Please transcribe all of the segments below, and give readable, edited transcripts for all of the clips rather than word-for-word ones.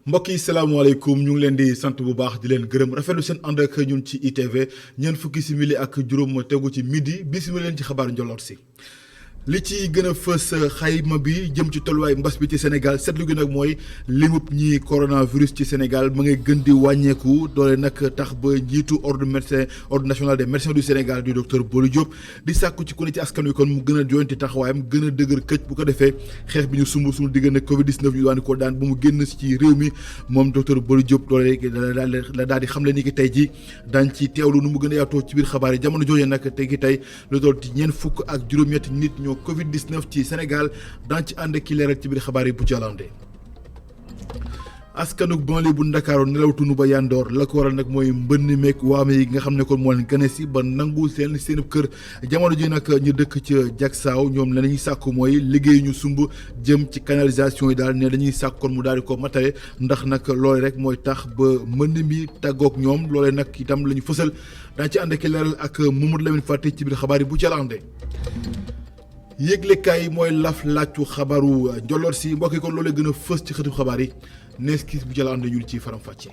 mbokk yi salaamaaleykum ñu ngi leen di sant bu baax di leen gërëm rafetlu seen ànd ak ñun ci ITV ñeent fukki simili ak juróom tegu ci midi bisimilah leen ci xabaar njolloor si. li ci gën a fës xayma bi jëm ci tolluwaay mbas bi ci Sénégal seetlu gi nag mooy limub ñi coronavirus ci Sénégal ma ngay gën di wàññeeku doole nag tax ba njiitu ordre national des médecins du Sénégal du docteur Boly Diop di sàkku ci ku ne ci askan wi kon mu gën a joyanti taxawaayam gën a dëgër këcc bu ko defee xeex bi ñu sumb suñu diggante Covid 19 ñu daal ko daan ba mu génn ci réew mi moom docteur Boly Diop doole la daal di xamle ni ki tey ji daañ ci teewlu nu mu gën a yaatoo ci biir xabaar yi jamono jooju nag tey gi tey lu toll ci ñeent fukk ak juróom-ñetti nit ñoo Covid 19 ci Sénégal daan ci ànd ki leeral ci biir xabaar yi bu jàllande askanug banlieue bu Ndakaaru nelawtunu ba yandoor la ko waral nag mooy mbënn meeg waame yi nga xam ne kon moo leen gane si ba nangu seen kër jamono ji nag ñu dëkk ci Jaksaaw ñoom la ñuy sàkku mooy liggéey ñu sumb jëm ci canalisation yi daal ne dañuy sàkk kon mu daal di ko matale ndax nag loole rek mooy tax ba mbënn mi tàggoog ñoom loolee nag itam la ñu fësal daañu ci ànd ki leeral ak Mamadou Lamine Fàtte ci biir xabaar yi bu jàllande yëglekaay yi mooy laf laajtu xabaaru njolloor si mbokk yi kon loolee gën a fës ci xëtu xabaar yi nees kis bu jëla ànd ñu ci faram fàcce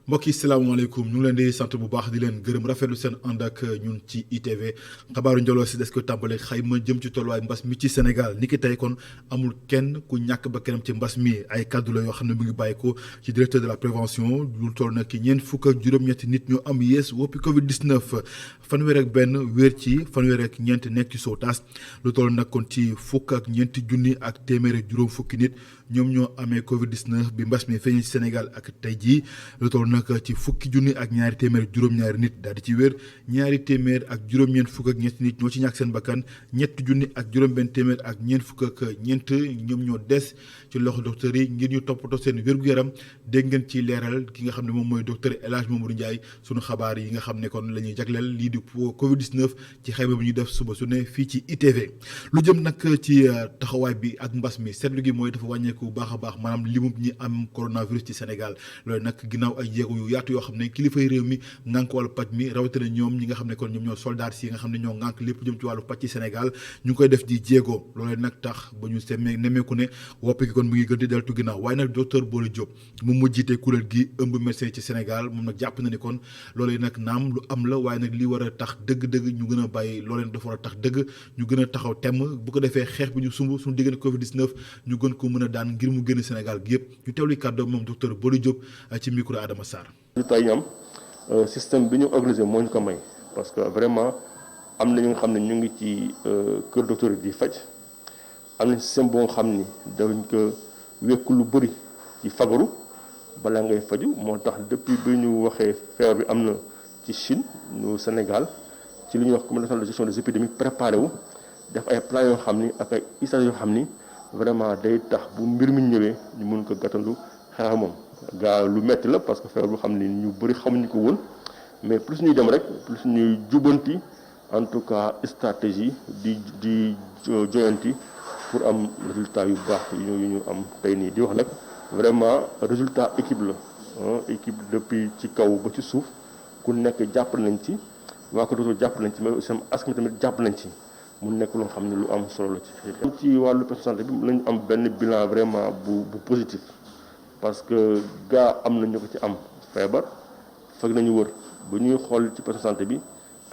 mbokk yi salaamaaleykum ñu ngi leen di sant bu baax di leen gërëm rafetlu seen ànd ak ñun ci ITV xabaaru njolloor si des ko tàmbale xayma jëm ci tolluwaay mbas mi ci Sénégal ni ki tey kon amul kenn ku ñàkk ba kenam ci mbas mi ay kàddu la yoo xam ne mu ngi bàyyi ko ci directeur de la prévention lu toll nag ñeent fukk ak juróom-ñetti nit ñu am yées woppi Covid 19 fanweer ak benn wéer ci fanweer ak ñeent nekk ci sootaas lu toll nag kon ci fukk ak ñeenti junni ak téeméer ak juróom fukki nit ñoom ñoo amee Covid 19 bi mbas mi feeñ ci Sénégal ak tey jii lu toll nag ci fukki junni ak ñaari téeméer ak juróom-ñaari nit daal di ci wér ñaari téeméer ak juróom-ñeent fukk ak ñetti nit ñoo ci ñàkk seen bakkan ñetti junni ak juróom-benn téeméer ak ñeent fukk ak ñeent ñoom ñoo des ci loxo docteur yi ngir ñu toppatoo seen wér-gu-yaram dégg ngeen ci leeral ki nga xam ne moom mooy docteur El Hadj Mamadou Ndiaye sunu xabaar yi nga xam ne kon la ñuy jagleel lii di Covid 19 ci xayma bi ñuy def suba su ne fii ci ITV lu jëm nag ci taxawaay bi ak mbas mi seetlu gi mooy dafa wàññeeku bu baax a baax maanaam limum ñi am coronavirus ci Sénégal loolu nag ginnaaw ay jéego yu yaatu yoo xam ne kilifay réew mi ngànk wàllu paj mi rawatina ñoom ñi nga xam ne kon ñoom ñoo soldats yi nga xam ne ñoo ngànk lépp jëm ci wàllu paj ci Sénégal ñu ngi koy def di jéego loolee nag tax ba ñu nemmeeku ne wopp gi kon mu ngi gën di deltu ginnaaw waaye nag docteur Boly Diop moom mu jiite kuréel gi ëmb médecin ci Sénégal moom nag jàpp na ni kon loolee nag naam lu am la waaye nag li war a tax dëgg-dëgg ñu gën a bàyyi loolee dafa war a tax dëgg ñu gën a taxaw temm bu ko defee xeex bi ñu sumb suñu diggante Covid 19 ñu gën ko mën a daan ngir mu génn Sénégal gi yëpp ñu teewlu kàddu moom docteur Boly Diop ci micro Adama Sarr. résultat yi ñu am système bi ñu organisé moo ñu ko may parce que vraiment am na ñu nga xam ne ñu ngi ci kër docteur yi di faj am na système boo nga xam ni dañ ko wekk lu bëri ci fagaru balaa ngay faju moo tax depuis bi ñu waxee feebar bi am na ci Chine ñu Sénégal ci li ñuy wax comité national de gestion des épidémies préparé wu def ay plan yoo xam ni ak ay usage yoo xam ni vraiment day tax bu mbir mi ñëwee ñu mun ko gàttandu xeex moom. gaa lu metti la parce que feebar bu xam ni ñu bëri xamuñu ko woon mais plus ñuy dem rek plus ñuy jubanti en tout cas stratégie di joyanti pour am résultat yu baax yu ñu am tey nii di wax nag vraiment résultat équipe la équipe depuis ci kaw ba ci suuf ku nekk jàpp nañ ci waa ko docteur jàpp nañ ci mais aussi askan tamit jàpp nañ ci mu nekk loo xam ne lu am solo la ci wàllu personnalité bi lañu am benn bilan vraiment bu positif parce que gaa am na ñu ko ci am feebar fekk nañu wër bu ñuy xool ci poste santé bi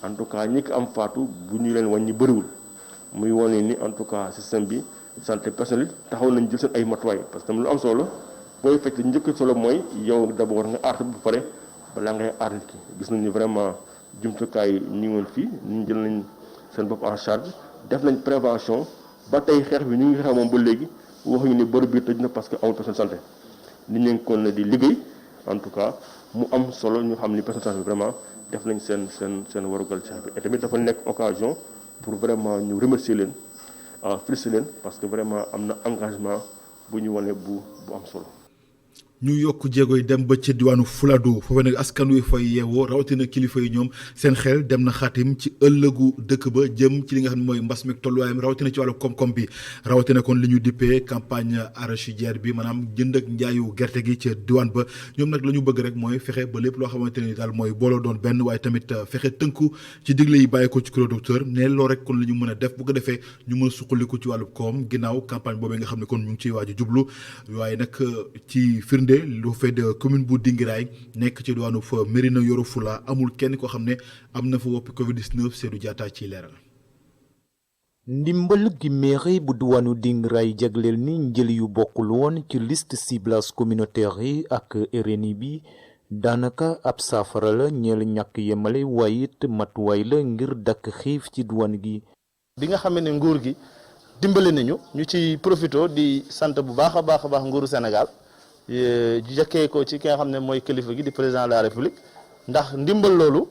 en tout cas ñi ko am faatu bu ñu leen wàññi bëriwul muy wane ni en tout cas système bi santé personnelle taxaw nañ jël seen ay matuwaay parce que lu am solo booy fekk li njëkk solo mooy yow d'abord nga aar bu pare balaa ngay aar nit ki gis nañu vraiment jumtukaay ñu ngi woon fii ñu jël nañ seen bopp en charge def nañ prévention ba tey xeex bi ñu ngi xeex moom ba léegi waxuñu ni bërëb bi tëj na parce que amul personne santé. nit ñi kon na di liggéey en tout cas mu am solo ñu xam ni personnel bi vraiment def nañ seen warugal ci bi et tamit dafa nekk occasion pour vraiment ñu remercier leen féliciter leen parce que vraiment am na engagement bu ñu wane bu am solo. ñu yokk jéego yi dem ba ci diwaanu Fuladu foofee nag askan wi fay yeewoo rawatina kilifa yi ñoom seen xel dem na xaatim ci ëllëgu dëkk ba jëm ci li nga xam ne mooy mbas mi tolluwaayam rawatina ci wàllu koom-koom bi rawatina kon li ñu dippee campagne arachidière bi maanaam jënd ak njaayu gerte gi ca diwaan ba ñoom nag la ñu bëgg rek mooy fexe ba lépp loo xamante ni daal mooy booloo doon benn waaye tamit fexe tënku ci digle yi bàyyi ko ci kuréel docteur ne loolu rek kon la ñu mën a def bu ko defee ñu mën a suqaliku ci wàllu koom ginnaaw campagne boobee nga xam ne kon ñu ngi ciy waaju jublu waaye nag ci firnde lu fait de commune bu Dingiraay nekk ci diwaanu fa Mérina Yoro Fula amul kenn koo xam ne am na fa woppi Covid-19 Seydou Diatta ci leeral. ndimbal gi mairie bu diwaanu Dingiraay jagleel ni njël yu bokkul woon ci liste ciblage communautaire yi ak RNI bi daanaka ab saafara la ñeel ñàkk yemale waaye it matuwaay la ngir dakk xiif ci diwaan gi. bi nga xam ne nguur gi dimbali nañu ñu ci profito di sant bu baax a baax nguuru Sénégal. jëkkee ko ci ki nga xam ne mooy kilifa gi di président de la république ndax ndimbal loolu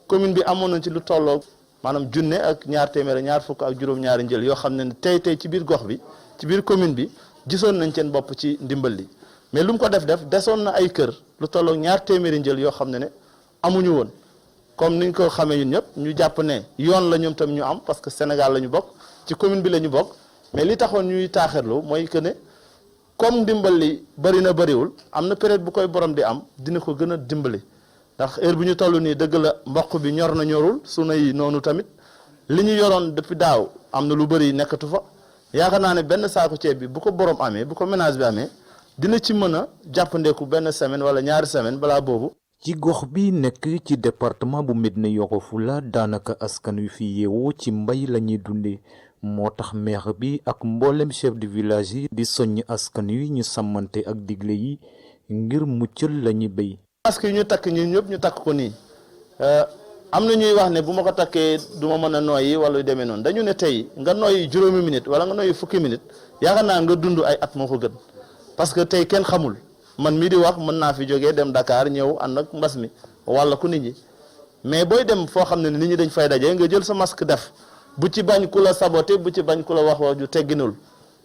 commune bi amoon na ci lu tolloog maanaam junne ak ñaar téeméer ñaar fukk ak juróom-ñaari njël yoo xam ne tey ci biir gox bi ci biir commune bi gisoon nañ seen bopp ci ndimbal li mais lu mu ko def desoon na ay kër lu tolloog ñaar téeméeri njël yoo xam ne amuñu woon comme niñ ko xamee ñun ñëpp ñu jàpp ne yoon la ñoom tam ñu am parce que Sénégal la ñu bokk ci commune bi la ñu bokk mais li taxoon ñuy taaxirlu mooy que ne comme ndimbal li bëri na bëriwul am na période bu koy borom di am dina ko gën a dimbali ndax heure bu ñu toll nii dëgg la mboq bi ñor na ñorul suna yi noonu tamit li ñu yoroon depuis daaw am na lu bëri nekkatu fa yaakaar naa ne benn saako ceeb bi bu ko borom amee bu ko ménage bi amee dina ci mën a jàppandeku benn semaine wala ñaari semaine balaa boobu. ci gox bi nekk ci département bu Médina Yoro Fula daanaka askan wi fi yeewoo ci mbay la ñuy dundee. moo tax maire bi ak mboolem chef de village yi di soññ askan wi ñu sàmmante ak digle yi ngir muccal la ñuy béy. masque yi ñu takk ñun ñëpp ñu takk ko nii am na ñuy wax ne bu ma ko takkee du ma mën a noyyi wala yu demee noonu dañu ne tey nga noyyi juróomi minute wala nga noyyi fukki minute yaakaar naa nga dund ay at moo ko gën parce que tey kenn xamul man mii di wax mën naa fi jógee dem Dakar ñëw ànd ak mbas mi wala ku nit ñi mais booy dem foo xam ne nit ñi dañ fay daje nga jël sa masque def. bu ci bañ ku la saboté bu ci bañ ku la wax ju tegginul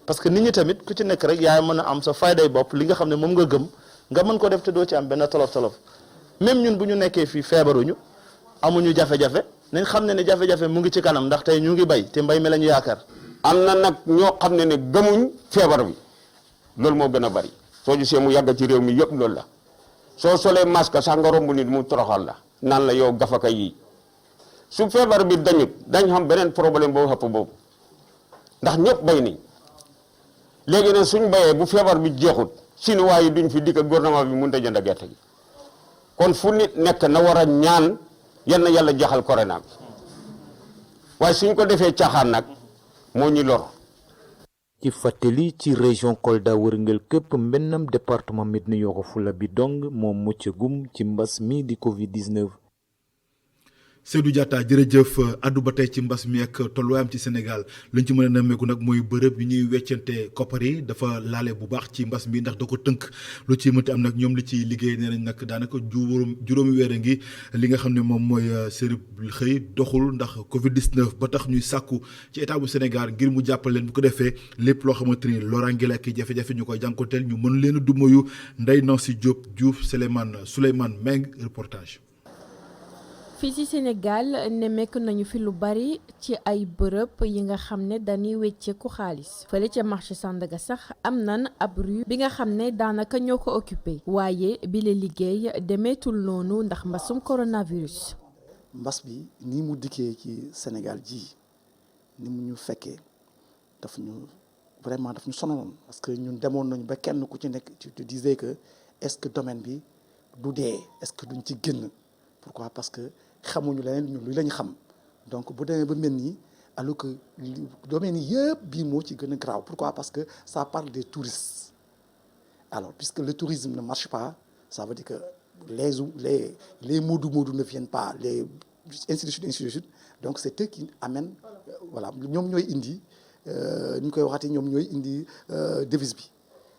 parce que nit ñi tamit ku ci nekk rek yaay mën a am sa fayday bopp li nga xam ne moom nga gëm nga mën ko def te doo ci am benn tolof même ñun bu ñu nekkee fii feebaruñu amuñu jafe-jafe nañ xam ne jafe-jafe mu ngi ci kanam ndax tey ñu ngi bay te mbay mi la ñu yaakaar. am na nag ñoo xam ne gëmuñ feebar bi loolu moo gën a bari soo gisee mu yàgg ci réew mi yëpp loolu la soo solee masque sax nga romb nit mu toroxal la naan la yow gafaka yi su feebar bi dañut dañ xam beneen problème boobu xëpp boobu ndax ñëpp bay nañ léegi nag suñ bayee bu feebar bi jeexut chinois yi duñ fi dikk gouvernement bi mënut a jënd gerte gi kon fu nit nekk na war a ñaan yal na yàlla jaxal corona bi waaye suñ ko defee caaxaan nag moo ñu lor. ci fàttali ci région Kolda wërngël képp mbennam département Médina Yoro Fula bi dong moom muccagum ci mbas mi di Covid-19. Seydou Diatta jërëjëf addu ba tey ci mbas mi ak tolluwaayam ci Sénégal luñ ci mën a nemmeeku nag mooy bërëb yi ñuy weccante koppar yi dafa laale bu baax ci mbas mi ndax da ko tënk lu ci mënti am nag ñoom li ci liggéey nee nañ nag daanaka juróomi weer a ngi li nga xam ne moom mooy seen xëy doxul ndax Covid-19 ba tax ñuy sàkku ci état bu Sénégal ngir mu jàppal leen bu ko defee lépp loo xamante ni loraange la ak jafe-jafe ñu koy jànkonteel ñu mën leen a dumoyu Ndeye Nancy Diop Diouf Souleymane Meng reportage. fii ci Sénégal nemmeeku nañu fi lu bari ci ay bërëb yi nga xam ne dañuy wecceeku xaalis fële ca marché Sandaga sax am nan ab rue bi nga xam ne daanaka ñoo ko occupé waaye bi la liggéey demeetul noonu ndax mbasum coronavirus. mbas bi ni mu dikkee ci Sénégal ji ni mu ñu fekkee daf ñu sonaloon parce que ñun demoon nañu ba kenn ku ci nekk tu te disais que est-ce que domaine bi du dee est-ce que duñ ci génn. Pourquoi? Parce que xamuñu leneen ñun lu lañ xam donc bu demee ba mel nii alors que domaine yi yëpp bii moo ci gën a graaw. Pourquoi? Parce que ça parle des touristes. Alors puisque le tourisme ne marche pas ça veut dire que les moodu ne viennent pas les ainsi de suite donc c'est eux qui amènent voilà ñoom ñooy indi ñu koy waxati ñoom ñooy indi devise bi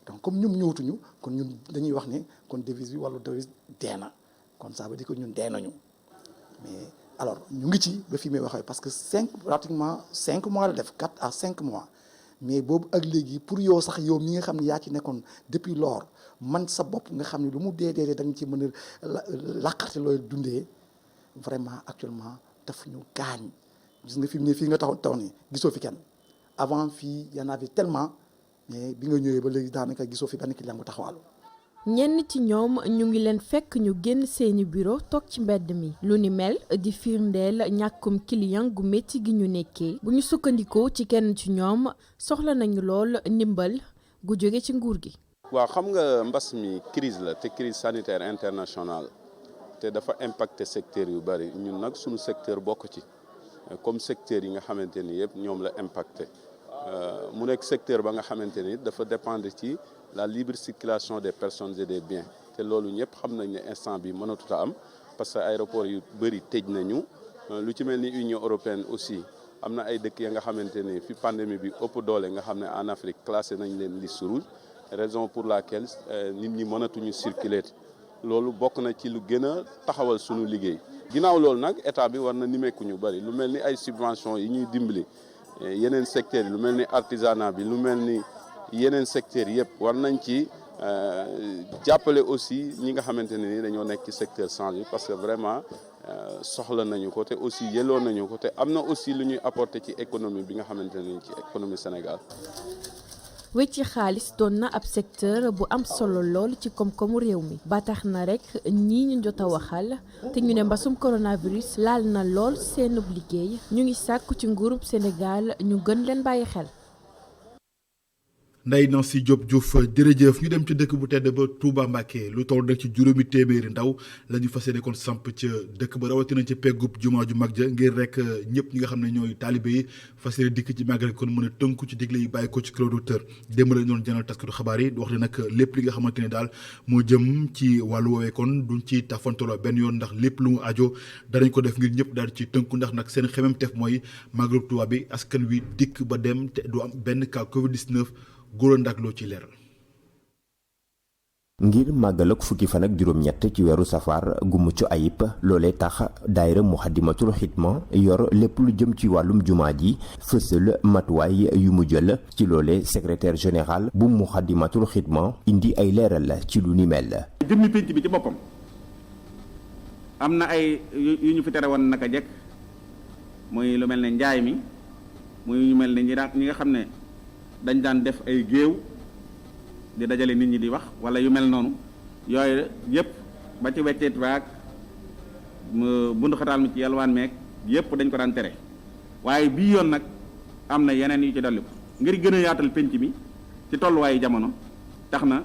donc comme ñoom ñëwatuñu kon ñun dañuy wax ne kon devise bi wala devise dee na. kon ça veut dire que ñun dee nañu mais alors ñu ngi ci ba fi may waxee parce que pratiquement 5 mois la def 4 à 5 mois mais boobu ak léegi pour yow sax yow mi nga xam ne yaa ci nekkoon depuis lors man sa bopp nga xam ne lu mu dee da nga ci mën a laqarte looy dundee vraiment actuellement daf ñu gaañ. gis nga fi mu ne fii nga taw ni gisoo fi kenn avant fii y en avait tellement mais bi nga ñëwee ba léegi daanaka gisoo fi benn client bu taxawal. ñenn ci ñoom ñu ngi leen fekk ñu génn seeni bureau toog ci mbedd mi lu ni mel di firndeel ñàkkum client gu métti gi ñu nekkee bu ñu sukkandikoo ci kenn ci ñoom soxla nañu lool ndimbal gu jóge ci nguur gi. waaw xam nga mbas mi crise la te crise sanitaire internationale te dafa impacté secteur yu bari ñun nag suñu secteur bokk ci comme secteur yi nga xamante ni yëpp ñoom la impacté mu nekk secteur ba nga xamante ni dafa dépendre ci la libre circulation des personnes et des biens te loolu ñëpp xam nañ ne instant bi mënatut a am parce que aéroport yu bëri tëj nañu lu ci mel ni Union européenne aussi am na ay dëkk ya nga xamante ni fi pandémie bi ëpp doole nga xam ne en Afrique classé nañ leen liste rouge raison pour laquelle nit ñi mënatuñu circuler loolu bokk na ci lu gën a taxawal suñu liggéey. ginnaaw loolu nag état bi war na nimeeku ñu bëri lu mel ni ay subventions yi ñuy dimbali yeneen secteurs yi lu mel ni artisanat bi lu mel ni yeneen secteurs yëpp war nañ ci jàppale aussi ñi nga xamante ne ni dañoo nekk ci secteur change parce que vraiment soxla nañu ko te aussi yelloo nañu ko te am na aussi lu ñuy apporter ci économie bi nga xamante ne ni ci économie Sénégal. wecci xaalis doon na ab secteur bu am solo lool ci koom-koomu réew mi ba tax na rek ñii ñu jot a waxal te ñu ne mbasum coronavirus laal na lool seenub liggéey ñu ngi sàkku ci nguurub Sénégal ñu gën leen bàyyi xel. Ndeye Nancy Diop Diouf jërëjëf ñu dem ci dëkk bu tedd ba Touba Mbacké lu toll rek ci juróomi téeméeri ndaw la ñu fas yéene kon samp ca dëkk ba rawatina ci peggub jumaa ju mag ja ngir rek ñëpp ñi nga xam ne ñooy taalibe yi fas yéene dikk ci màggal kon mën a tënku ci digle yi bàyyi ko ci kilo docteur démb la ñu doon jënal taskatu xabaar yi wax ne nag lépp li nga xamante ne daal moo jëm ci wàllu woowee kon duñ ci tafantaloo benn yoon ndax lépp lu mu ajo danañ ko def ngir ñëpp daal ci tënku ndax nag seen xemem tef mooy màggalu Touba bi askan wi dikk ba dem te du am benn cas Covid-19 góor ndak loo ci leeral. ngir màggal ak fukki fan ak juróom-ñett ci weeru safar gu mucc ayib loolee tax daayira Muxaddamatul Xidma yor lépp lu jëm ci wàllum jumaa ji fësal matuwaay yu mu jël ci loolee secrétaire général bu Muxaddamatul Xidma indi ay leeral ci lu ni mel. jëmmi pénc bi ci boppam am na ay yu ñu fi tere woon naka jekk muy lu mel ne njaay mi muy ñu mel ne ñi nga xam ne dañ daan def ay géew di dajale nit ñi di wax wala yu mel noonu yooyu yëpp ba ci wecceet baag bundu xataal mi ci yalwaan meeg yëpp dañ ko daan tere waaye bii yoon nag am na yeneen yu ci dolli ko ngir gën a yaatal penc mi ci tolluwaayu jamono tax na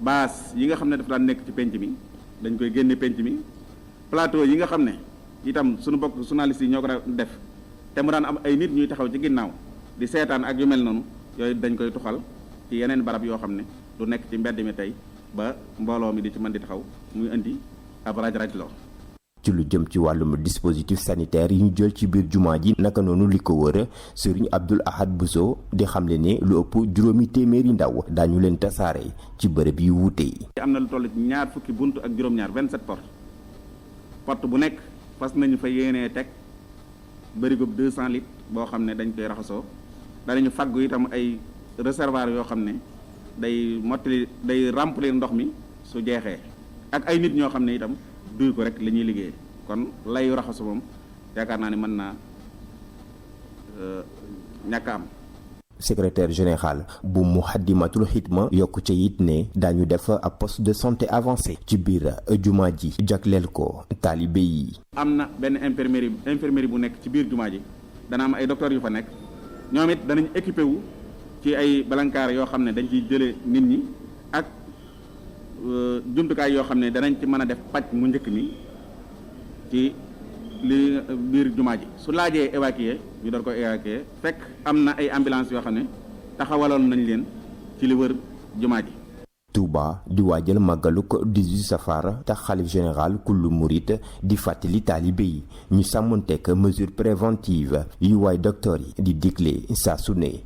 baas yi nga xam ne dafa daan nekk ci penc mi dañ koy génne penc mi plateau yi nga xam ne itam suñu bokk journaliste yi ñoo ko daan def te mu daan am ay nit ñuy taxaw ci ginnaaw di seetaan ak yu mel noonu yooyu dañ koy tuxal ci yeneen barab yoo xam ne du nekk ci mbedd mi tey ba mbooloo mi di ci mën di taxaw muy indi ab raj-raj loo ci lu jëm ci wàllum dispositif sanitaire yi ñu jël ci biir jumaa ji naka noonu li ko wër Serigne Abdoul Ahad Bousso di xamle ne lu ëpp juróomi téeméeri ndaw daañu leen tasaare ci bërëb yu wuute yi. am na lu toll ci ñaar fukki bunt ak juróom-ñaar 27 porte bu nekk fas nañu fa yéenee teg bërigob 200 litres boo xam ne dañ koy raxasoo danañu faggu itam ay réservoir yoo xam ne day remplir ndox mi su jeexee ak ay nit ñoo xam ne itam duy ko rek la ñuy liggéey kon layu raxasu moom yaakaar naa ne mën naa ñàkk am. secrétaire général bu Muxaddamatul Xidma yokk ca it ne daañu def ab poste de santé avancé ci biir jumaa ji jagleel ko taalibe yi. am na benn infirmerie bu nekk ci biir jumaa ji dana am ay docteurs yu fa nekk ñoom it danañ équipé wu ci ay balankaar yoo xam ne dañ ciy jëlee nit ñi ak jumtukaay yoo xam ne danañ ci mën a def paj mu njëkk mi ci li biir jumaa ji su laajee évacuer ñu door ko évacuer fekk am na ay ambulance yoo xam ne taxawaloon nañ leen ci li wër jumaa ji. Touba di waajal màggaluk 18 safar tax xalif général kullu murit di fàttali taalibe yi ñu sàmmonteek mesure préventive yu waay docteur yi di digle saa su ne.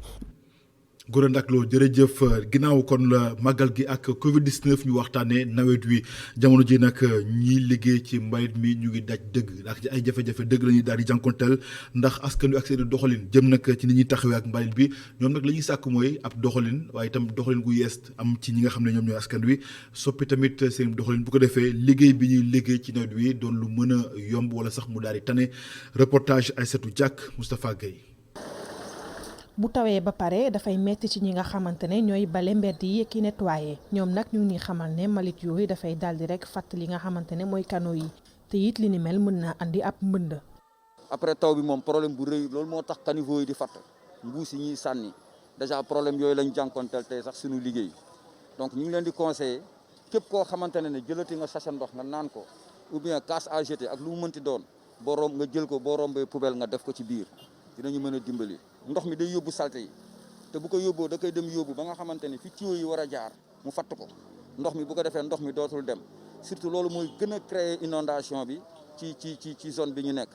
Gora Ndack Lo jërëjëf ginnaaw kon la màggal gi ak Covid 19 ñu waxtaanee nawet wi jamono ji nag ñiy liggéey ci mbalit mi ñu ngi daj dëgg ndax ci ay jafe-jafe dëgg la ñuy daal di jànkonteel ndax askan wi ak seen doxalin jëm nag ci ni ñuy taxawee ak mbalit bi ñoom nag la ñuy sàkk mooy ab doxalin waaye itam doxalin gu yees am ci ñi nga xam ne ñoom ñooy askan wi soppi tamit seen doxalin bu ko defee liggéey bi ñuy liggéey ci nawet wi doon lu mën a yomb wala sax mu daal di tane reportage Aïssatou Diack Moustapha Gueye. bu tawee ba pare dafay metti ci ñi nga xamante ne ñooy bale mbedd yi ki nettoyé ñoom nag ñu ngi xamal ne mbalit yooyu dafay daldi rek fàtt li nga xamante ne mooy canaux yi te it li ni mel mën naa andi ab mbënd. après taw bi moom problème bu rëy loolu moo tax caniveau yi di fatt mbuus yi ñuy sànni déjà problème yooyu lañ jànkonteel tey sax suñu liggéey donc ñu ngi leen di conseiller képp koo xamante ne jëlati nga sachet ndox nga naan ko ou bien casse à jeter ak lu mu mënti doon boo romb nga jël ko boo rombee poubelle nga def ko ci biir dinañu mën a dimbali. ndox mi day yóbbu salte yi te bu ko yóbboo da koy dem yóbbu ba nga xamante ni fi tuyau yi war a jaar mu fatt ko ndox mi bu ko defee ndox mi dootul dem surtout loolu mooy gën a créer inondation bi ci zone bi ñu nekk.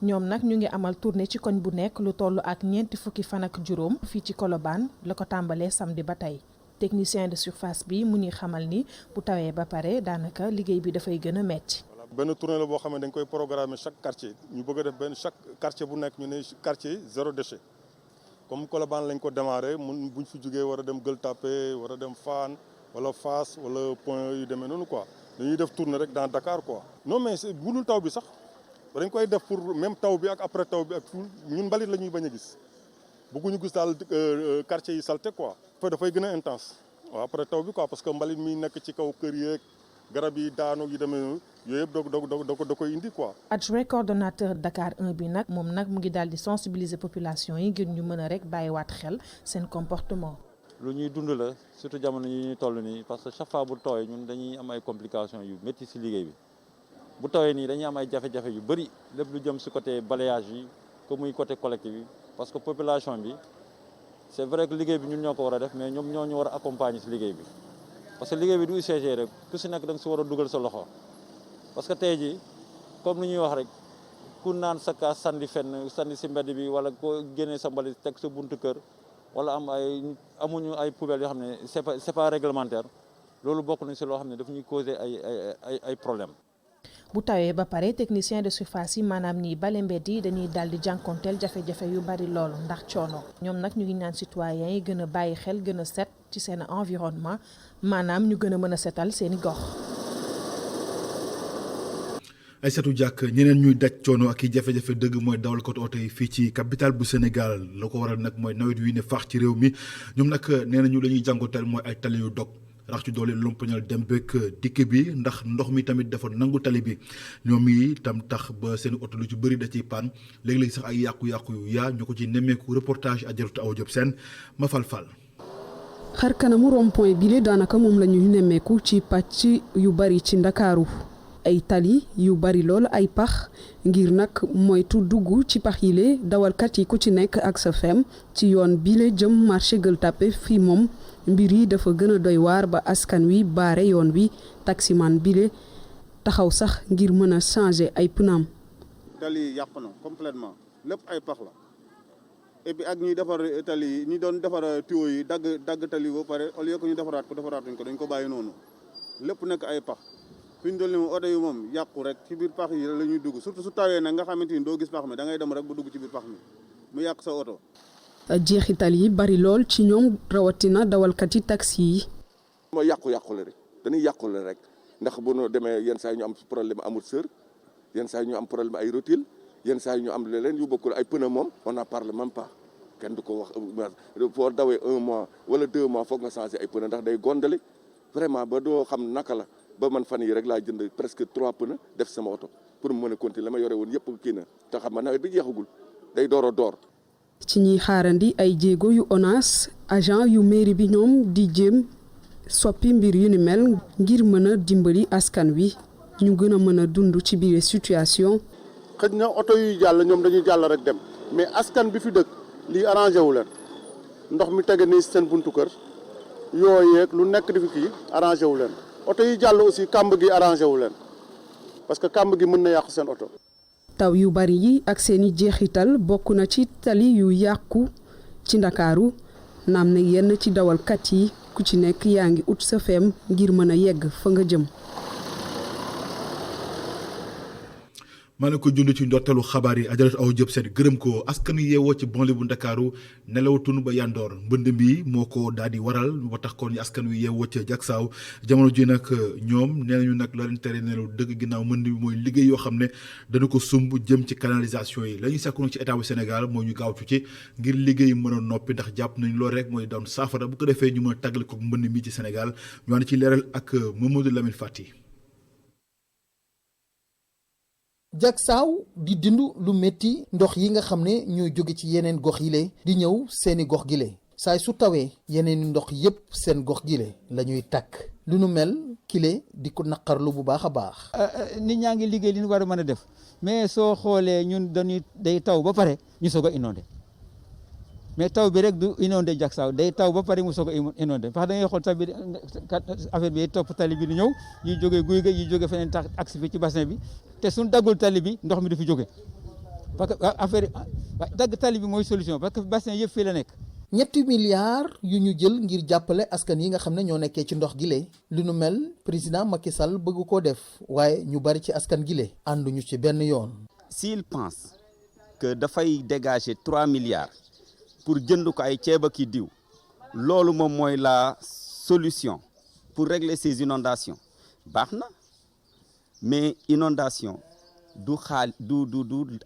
ñoom nag ñu ngi amal tournée ci koñ bu nekk lu toll ak 4 fukki fan ak juróom fii ci Colobane la ko tàmbalee samedi ba tey technicien de surface bi mu ñuy xamal ni bu tawee ba pare daanaka liggéey bi dafay gën a metti. benn tournée la boo xam ne dañ koy programmer chaque quartier ñu bëgg a def benn chaque quartier bu nekk ñu ne quartier zéro déchet. comme Colobane lañ ko démarré mun buñ fi jógee war a dem Gueule Tapée war a dem Fann wala Fass wala point yu demee noonu quoi dañuy def tournée rek dans Dakar quoi. non mais budul taw bi sax dañ koy def pour même taw bi ak après taw bi ak ñun mbalit la ñuy bañ a gis bëgguñu gis daal quartier yi salté quoi. dafay gën a intense waaw après taw bi quoi parce que mbalit mi nekk ci kaw kër yeeg garab yi daanu yi demee noonu yooyu yëpp da koy indi quoi. adjoint coordonnateur Dakar 1 bi nag moom nag mu ngi daal di sensibiliser population yi ngir ñu mën a rek bàyyiwaat xel seen comportement. lu ñuy dund la surtout jamono yi ñuy toll nii parce que chaque fois bu tooyee ñun dañuy am ay complications yu métti ci liggéey bi bu tooyee nii dañuy am ay jafe-jafe yu bëri lépp lu jëm ci côté balayage yi comme muy côté collectif bi parce que population bi c'est vrai que liggéey bi ñun ñoo ko war a def mais ñoom ñoo ñu war a accompagner ci liggéey bi. parce que liggéey bi du UCG rek ku si nekk da nga si war a dugal sa loxo parce que tey jii comme ni ñuy wax rek ku naan sa kaas sànni fenn sànni si mbedd bi wala ko génnee sa mbalit teg sa buntu kër wala amuñu ay poubelles yoo xam ne c'est pas réglementaire loolu bokk na si loo xam ne daf ñuy causer ay problème. bu tawee ba pare technicien de surface yi maanaam ñi bale mbedd yi dañuy daal di jànkonteel jafe-jafe yu bari loolu ndax coono ñoom nag ñu ngi ñaan citoyens yi gën a bàyyi xel gën a set ci seen environnement maanaam ñu gën a mën a setal seeni gox. Aïssatou Diack ñeneen ñuy daj coono ak i jafe-jafe dëgg mooy dawalkatu oto yi fii ci capitale bu Sénégal la ko waral nag mooy nawet wi ne faax ci réew mi ñoom nag nee nañu la ñuy jànkonteel mooy ay tali yu dog rax ci doole lompañal dem beeg dikk bi ndax ndox mi tamit dafa nangu tali bi ñoom yi tam tax ba seen oto lu ci bëri da ciy paan léegi-léegi sax ay yàqu-yàqu yu yaa ñu ko ci nemmeeku reportage Adjaratou Awa Diop Sène ma fal xar kanamu rond-point bile daanaka moom la ñuy nemmeeku ci pàcc yu bari ci Ndakaaru ay tali yu bari lool ay pax ngir nag moytu dugg ci pax yile dawalkat yi ku ci nekk ak sa fem ci yoon bile jëm marché Gueule Tapée fii moom mbir yi dafa gën a doy waar ba askan wi baare yoon wi taximan bile taxaw sax ngir mën a changer ay pnam. tali yàqu na complètement lépp ay pax la et puis ak ñuy defar tali yi ñi doon defar tuyau yi dagg tali ba pare au lieu que ñu defaraatuñ ko dañ ko bàyyi noonu lépp nekk ay pax fi ñu doon moom oto yi moom yàqu rek ci biir pax yi la ñuy dugg surtout su tawee nag nga xamante ni doo gis pax mi da ngay dem rek ba dugg ci biir pax mi mu yàq sa oto. jeexital yi bari lool ci ñoom rawatina dawalkat yi taxi yi. mooy yàqu-yàqule rek dañuy yàqule rek ndax bu ñu demee yenn saa yi ñu am problème amul sër yenn saa yi ñu am problème ay rotile yenn saa yi ñu am leneen yu bokkul ay pneu moom on n'en parle même pas kenn du ko wax foo dawee 1 mois wala 2 mois foog nga changer ay pneu ndax day gondale vraiment ba doo xam naka la ba man fan yi rek laa jënd presque 3 pneus def sama oto pour mu mën a continuer la ma yore woon yëpp kii na te xam nga nawet bi jeexagul day door a door. ci ñiy xaarandi ay jéego yu ONAS agent yu mairie bi ñoom di jéem soppi mbir yu ni mel ngir mën a dimbali askan wi ñu gën a mën a dund ci biir situation. xëj na oto yuy jàll ñoom dañuy jàll rek dem mais askan bi fi dëkk lii arrangé wu leen ndox mi tege nii seen buntu kër yooyeeg lu nekk di fi kii arrangé wu leen oto yi jàll aussi kàmb gi arrangé wu leen parce que kàmb gi mën na yàqu seen oto. taw yu bari yi ak seeni jeexital bokk na ci tali yu yàqu ci Ndakaaru naam ne yenn ci dawalkat yi ku ci nekk yaa ngi ut sa feem ngir mën a yegg fa nga jëm. maa ne ko jund ci ndorteelu xabaar yi Adjaratou Awa Diop Seck gërëm ko askan wi yeewoo ci banlieue bu Ndakaaru nelawatunu ba yandoor mbënd bi moo ko daal di waral ba tax kon askan wi yeewoo ci Jaksaaw jamono ji nag ñoom nee nañu nag la leen tere nelaw dëgg ginnaaw mbënd bi mooy liggéey yoo xam ne dana ko sumb jëm ci canalisation yi la ñuy sàkku nag ci état bu Sénégal mooy ñu gaawtu ci ngir liggéey mën a noppi ndax jàpp nañ loolu rek mooy doon saafara bu ko defee ñu mën a tàggale ko mbënd mi ci Sénégal ñu ànd ci leeral ak Mamadou Lamine Fati. Jaksaaw di dindu lu métti ndox yi nga xam ne ñooy jóge ci yeneen gox yile di ñëw seeni gox gile saay su tawee yeneen ndox yépp seen gox gile la ñuy tàkk lu nu mel kile di ko naqarlu bu baax a baax. nit ñaa ngi liggéey li ñu war a mën a def mais soo xoolee ñun dañuy day taw ba pare ñu soog a inondé mais taw bi rek du inondé Jaksaaw day taw ba pare mu soog a inondé parce que da ngay xool taw bi affaire bi topp tali bi di ñëw yiy jógee guy ga yiy jógee feneen tax agsi fi ci bassin bi te suñ daggul tali bi ndox mi du fi jóge parce que affaire dagg tali bi mooy solution parce que bassin yëpp fii la nekk. ñetti milliards yu ñu jël ngir jàppale askan yi nga xam ne ñoo nekkee ci ndox gile lu nu mel président Macky Sall bëgg koo def waaye ñu bari ci askan gile ànduñu ci benn yoon. S'il pense que dafay dégager 3 milliards pour jënd ko ay ceeb ak i diw loolu moom mooy la solution pour régler ces inondations baax na mais inondation du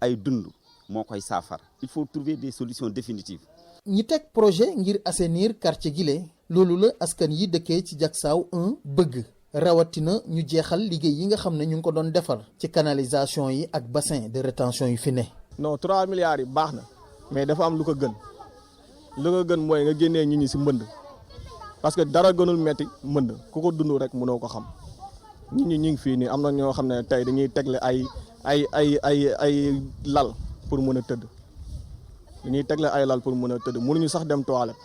ay dund moo koy saafara il faut trouver des solutions définitives. ñi teg projet ngir assainir quartier gile loolu la askan yi dëkkee ci Jaksaaw 1 bëgg rawatina ñu jeexal liggéey yi nga xam ne ñu ngi ko doon defar ci canalisation yi ak bassin de rétention yi fi ne. non 3 milliards yi baax na mais dafa am lu ko gën. lu ko gën mooy nga génnee nit ñi ci mbënd parce que dara gënul metti mbënd ku ko dund rek mënoo ko xam nit ñi ñu ngi fii nii am na ñoo xam ne tey dañuy tegle ay lal pour mën a tëdd dañuy tegle ay lal pour mën a tëdd mënuñu sax dem toilette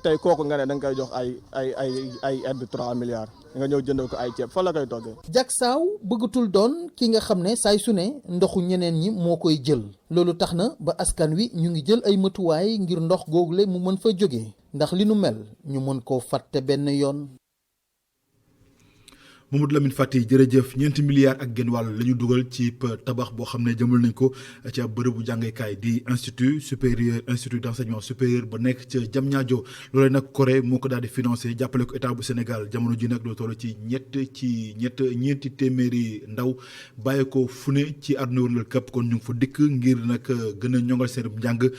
tey kooku nga ne da nga koy jox ay aide 3 milliards nga ñëw jënd ko ay ceeb fa la koy toggee. Jaksaaw bëggatul doon ki nga xam ne saay su ne ndoxu ñeneen ñi moo koy jël loolu tax na ba askan wi ñu ngi jël ay matuwaay ngir ndox googule mu mën fa jóge ndax li nu mel ñu mën koo fàtte benn yoon. Mamadou Lamine Fati jërëjëf 4 milliards ak genn wàll la ñu dugal ci tabax boo xam ne jëmal nañ ko ci ab bërëbu jàngekaay di institut d'enseignement supérieur ba nekk ca Diamniadio loolee nag Corée moo ko daal di financé jàppale ko état bu Sénégal jamono ji nag lu toll ci ñeenti téeméeri ndaw bàyyi ko fu ne ci àdduna wërngal këpp kon ñu ngi fa dikk ngir nag gën a ñongal seen njàng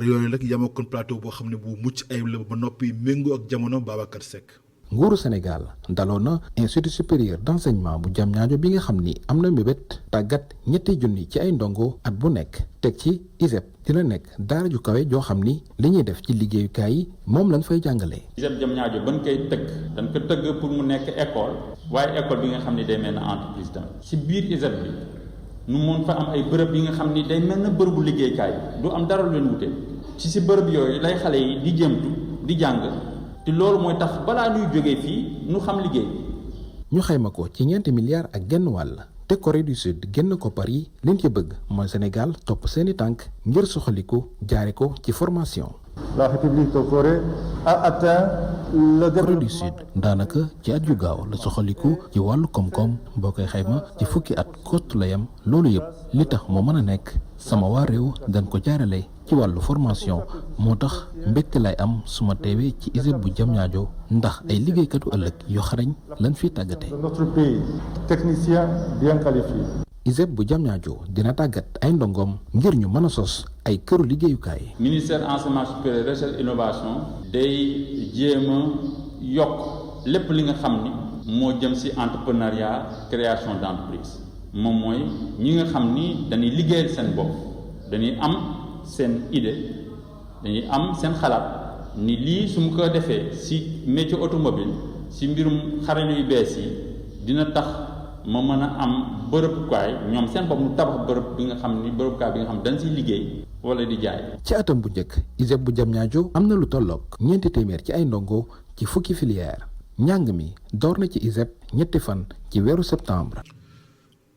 yooyu nag yamoo kon plateau boo xam ne bu mucc ayib la ba noppi méngoo ak jamono Babacar Seck. nguuru Sénégal daloo na institut supérieur d'enseignement bu Diamniadio bi nga xam ni am na mbébét tàggat 2,000 ci ay ndongo at bu nekk teg ci ISEP dina nekk daara ju kawe joo xam ni li ñuy def ci liggéeyukaay yi moom lañ fay jàngalee. ISEP Diamniadio ban koy tëgg dañ ko tëgg pour mu nekk école waaye école bi nga xam ni day mel na entreprise tamit ci biir ISEP bi nu mun fa am ay bërëb yi nga xam ni day mel na bërëbu liggéeykaay du am dara lu leen wute ci bërëb yooyu lay xale yi di jëmtu di jàng. te loolu mooy tax balaa ñuy jógee fii ñu xam liggéey. ñu xayma ko ci 4 milliards ak genn wàll te Corée du Sud génn ko Paris liñ ci bëgg mooy Sénégal topp seeni tànk ngir soxaliku jaare ko ci formation. La République de Corée a atteint le développement. Corée du Sud daanaka ci at yu gaaw la soxaliku ci wàllu koom-koom boo koy xayma ci fukki at kott la yam loolu yëpp li tax moo mën a nekk sama waa réew dañ ko jaarale ci wàllu formation moo tax mbégte lay am suma teewee ci ISEP bu Diamniadio ndax ay liggéeykatu ëllëg yu xarañ lañ fiy tàggate. Notre pays technicien bien qualifié. ISEP bu Diamniadio dina tàggat ay ndongoom ngir ñu mën a sos ay këru liggéeyukaay. ministère enseignement supérieur recherche innovation day jéem a yokk lépp li nga xam ni moo jëm ci entrepreneuriat création d'entreprise moom mooy ñi nga xam ni dañuy liggéeyal seen bopp dañuy am seen idée dañuy am seen xalaat ni lii su mu ko defee ci métier automobile ci mbirum xarala yu bees yi dina tax ma mën a am bërëbukaay ñoom seen bopp mu tabax bërëb bi nga xam ni bërëbukaay bi nga xam dañ ciy liggéey wala di jaay. ci atam bu njëkk ISEP bu Diamniadio am na lu tolloog 4 téeméer ci ay ndongo ci fukki filière njàng mi door na ci ISEP 2 fan ci weeru septembre.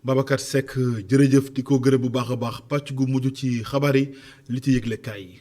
Babacar Seck jërëjëf di ko gërëm bu baax a baax pàcc gu mujj ci xabaar yi li ci yëgle kaay yi.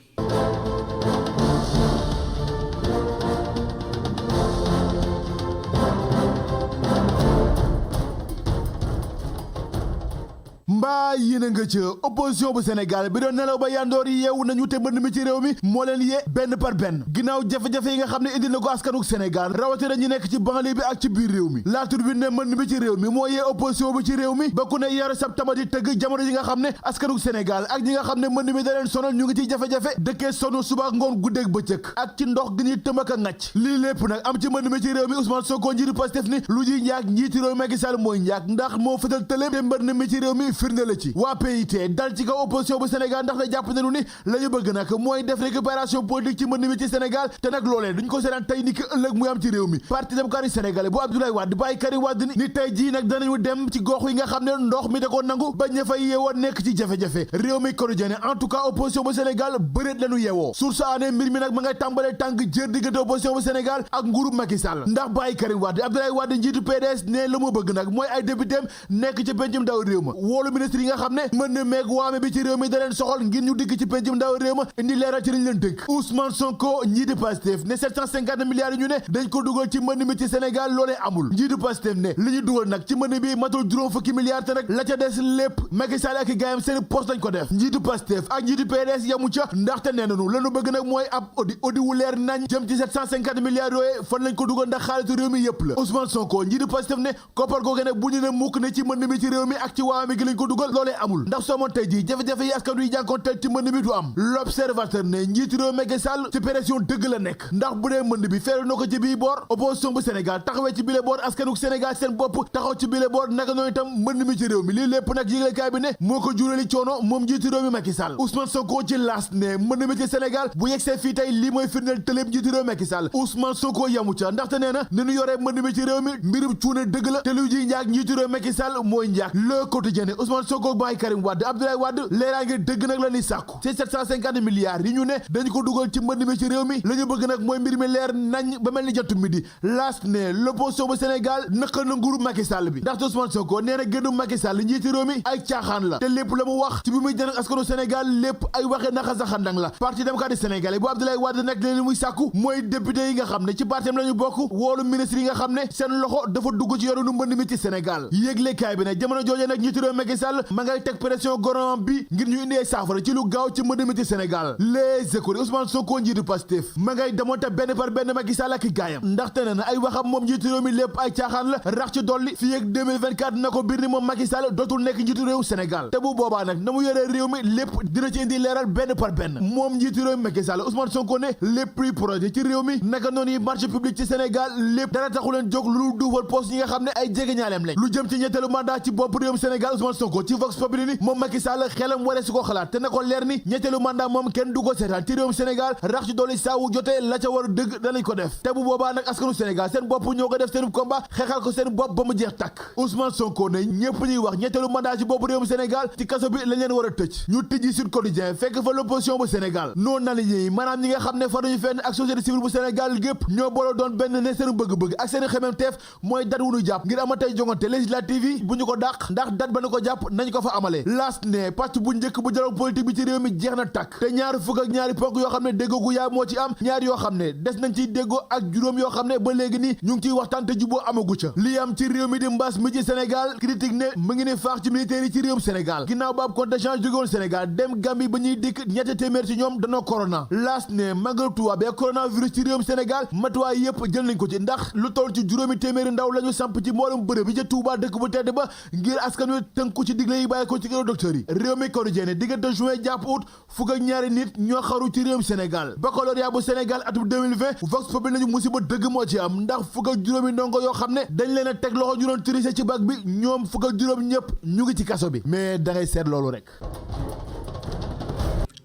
mbaa yéen a nga ca opposition bu Sénégal bi doon nelaw ba yandoor yi yeewu nañu te mbënd mi ci réew mi moo leen yee benn par benn ginnaaw jafe-jafe yi nga xam ne indi na ko askanuk Sénégal rawatina ñi nekk ci banlieue bi ak ci biir réew mi laa tur bi ne mbënd mi ci réew mi moo yee opposition bi ci réew mi ba ku ne yar sab tama di tëgg jamono yi nga xam ne askanuk Sénégal ak ñi nga xam ne mbënd mi da leen sonal ñu ngi ciy jafe-jafe dëkkee sonu suba ngoon guddeeg bëccëg ak ci ndox gi ñuy tëmbak a ngàcc lii lépp nag am ci mbënd mi ci réew mi Ousmane Sonko njiitu Pastef ni lu ji njaag njiiti réew Macky Sall mooy njaag ndax moo fëtal tële te mbënd mi ci réew mi firnde la ci waa PIT dal ci kaw opposition bu Sénégal ndax da jàpp nañu ni la ñu bëgg nag mooy def récupération politique ci mbënd mi ci Sénégal te nag loolee duñ ko seetaan tey ni ki ëllëg muy am ci réew mi parti démocratique sénégalais bu Abdoulaye Wade bàyyi Karim Wade ni tey jii nag danañu dem ci gox yi nga xam ne ndox mi da ko nangu ba ña fay yeewoo nekk ci jafe-jafe réew mi quotidien en tout cas opposition bu Sénégal bëreet lañu yeewoo source aané mbir mi nag ma ngay tàmbalee tànk jër diggante opposition bu Sénégal ak nguuru Macky Sall ndax bàyyi Karim Wade Abdoulaye Wade njiitu PDS ne la mu bëgg nag mooy ay député nekk ci pencum ndaw réew ma woolu ministre yi nga xam ne mën na meeg waame bi ci réew mi da leen soxal ngir ñu dikk ci pencum ndaw réew ma indi leeral ci liñ leen dënk Ousmane Sonko njiitu Pastef ne 750 milliards yi ñu ne dañ ko dugal ci mbënd mi ci Sénégal loolee amul njiitu Pastef ne li ñu dugal nag ci mbënd bi matul juróom fukki milliards te nag la ca des lépp Macky Sall ak gaayam seen poste lañ ko def njiitu Pastef ak njiitu PDS yamu ca ndaxte nee nañu lañu bëgg nag mooy ab audit wu leer nañ jëm ci 750 milliards yooyu fan lañ ko dugal ndax xaalisu réew mi yëpp la Ousmane Sonko njiitu Pastef ne koppar googu nag bu ñu ne mukk ne ci mbënd mi ci réew mi ak ci waame gi lañ ko dugal loolee amul ndax soo moon tey jii jafe-jafe yi askan wi jànkonteel ci mbënd mi du am l'observateur ne njiitu réew Macky Sall ci pression dëgg la nekk ndax bu dee mbënd bi feeru na ko ci bii boor opposition bu Sénégal taxawee ci bile boor askanuk Sénégal seen bopp taxaw ci bile boor naka noonu itam mbënd mi ci réew mi lii lépp nag yëglekaay bi ne moo ko jurali coono moom njiitu réew mi Macky Sall Ousmane Sonko ci laas ne mbënd mi ci Sénégal bu yegsee fii tey lii mooy firndeel tëléb njiitu réew Macky Sall Ousmane Sonko yamu ca ndaxte nee na ni ñu yoree mbënd mi ci réew mi mbirub cuune dëgg la te lu ji njaag njiitu réew Macky Sall mooy njaag Le Quotidien ne Ousmane Sonko bàyyi Karim Wade Abdoulaye Wade leeraa ngi dëgg nag la ni sàkku ci 750 milliards yi ñu ne dañu ko dugal ci mbënd mi ci réew mi la ñu bëgg nag mooy mbir mi leer nañ ba mel ni jottu midi laas ne l'opposition bu Sénégal nëqal na nguuru Macky Sall bi ndaxte Ousmane Sonko nee na génnu Macky Sall njiiti réew mi ay caaxaan la te lépp la mu wax ci bi muy jënd askanu Sénégal lépp ay waxee naxa saxandang la parti démocratique sénégalais bu Abdoulaye Wade nag leen li muy sàkku mooy député yi nga xam ne ci partem la ñu bokk woolu ministre yi nga xam ne seen loxo dafa dugg ci yoronu mbënd mi ci Sénégal yéeglekaay bi ne jamono jooje nag njiiti réew Macky Sall ma ngay teg pression gouvernement bi ngir ñu indee saafara ci lu gaaw ci mbënd mi ci Sénégal Les Échos Ousmane Sonko njiitu Pastef ma ngay démonter benn par benn Macky Sall ak gaayam ndaxte ne na ay waxam moom njiitu réew mi lépp ay caaxaan la rax ci dolli fii ak 2024 na ko biir ni moom Macky Sall dootul nekk njiitu réew Sénégal te bu boobaa nag na mu yoree réew mi lépp dina ci indi leeral benn par benn moom njiitu réew mi Macky Sall Ousmane Sonko ne lépp luy projet ci réew mi naka noonu yi marché public ci Sénégal lépp dara taxu leen jóg lu duufal poste yi nga xam ne ay jegeñaaleem lañ lu jëm ci ñetteelu mandat ci bopp réewum Sénégal Ousmane Sonko ci Vox Populi ni moom Macky Sall xelam waree su ko xalaat te na ko leer ni ñetteelu mandat moom kenn du ko seetaan ci réewum Sénégal rax ci dolli saawu jotee la ca war a dëgg danañ ko def te bu boobaa nag askanu Sénégal seen bopp ñoo ko def seen combat xeexal ko seen bopp ba mu jeex tàkk Ousmane Sonko ne ñëpp ñuy wax ñetteelu mandat ci bopp réewum Sénégal ci kaso bi lañ leen war a tëj ñu tëjji Sud Quotidien fekk fa l'opposition bu Sénégal noonu na yi maanaam ñi nga xam ne faruñu fenn ak société civile bu Sénégal gépp ñoo booloo doon benn ne seen bëgg-bëgg ak seen xememteef mooy dat wu ñu jàpp ngir ama tey jongante législative yi bu ñu ko dàq ndax dat ba ñu ko jàpp nañ ko fa amalee laas ne pàcc bu njëkk bu dialogue politique bi ci réew mi jeex na tàkk te ñaari fukk ak ñaari ponk yoo xam ne déggoo gu yaa moo ci am ñaari yoo xam ne des nañ ciy déggoo ak juróom yoo xam ne ba léegi nii ñu ngi ciy waxtaan te juboo amagu ca li am ci réew mi di mbas mi ci Sénégal critique ne mu ngi ne faax ci militaires yi ci réewum Sénégal ginnaaw ba ab contingent jógewoon Sénégal dem Gambie ba ñuy dikk ñetti téeméer ci ñoom danoo corona laas ne magal Tuuba bi coronavirus ci réewum Sénégal matuwaay yëpp jël nañ ko ci ndax lu toll ci juróomi téeméeri ndaw la ñu samp ci mboolem bërëb bi ca Tuuba dëkk bu tedd ba ngir askan wi tënku ci digle yi bàyyi ko ci kër docteur yi réew mi quotidien diggante juin jàpp août fukk ak ñaari nit ñoo xaru ci réewum Sénégal baccalauréat bu Sénégal atum 2020 Vox Populi nañu musiba dëgg moo ci am ndax fukk ak juróomi ndongo yoo xam ne dañ leen a teg loxo ñu doon tricher ci bac bi ñoom fukk ak juróom ñëpp ñu ngi ci kaso bi mais da ngay seet loolu rek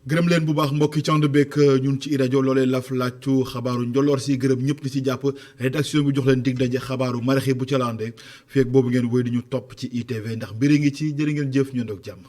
gërëm leen bu baax mbokki cànd beek ñun ci rajo loolee laf laajtu xabaaru njolloor si gërëm ñëpp di si jàpp rédaction bi jox leen dig daje xabaaru maraxi bu ca lande feek boobu ngeen wéy di ñu topp ci ITV ndax mbiri ngi ci jërë ngeen jëf ñu ndoog jàmm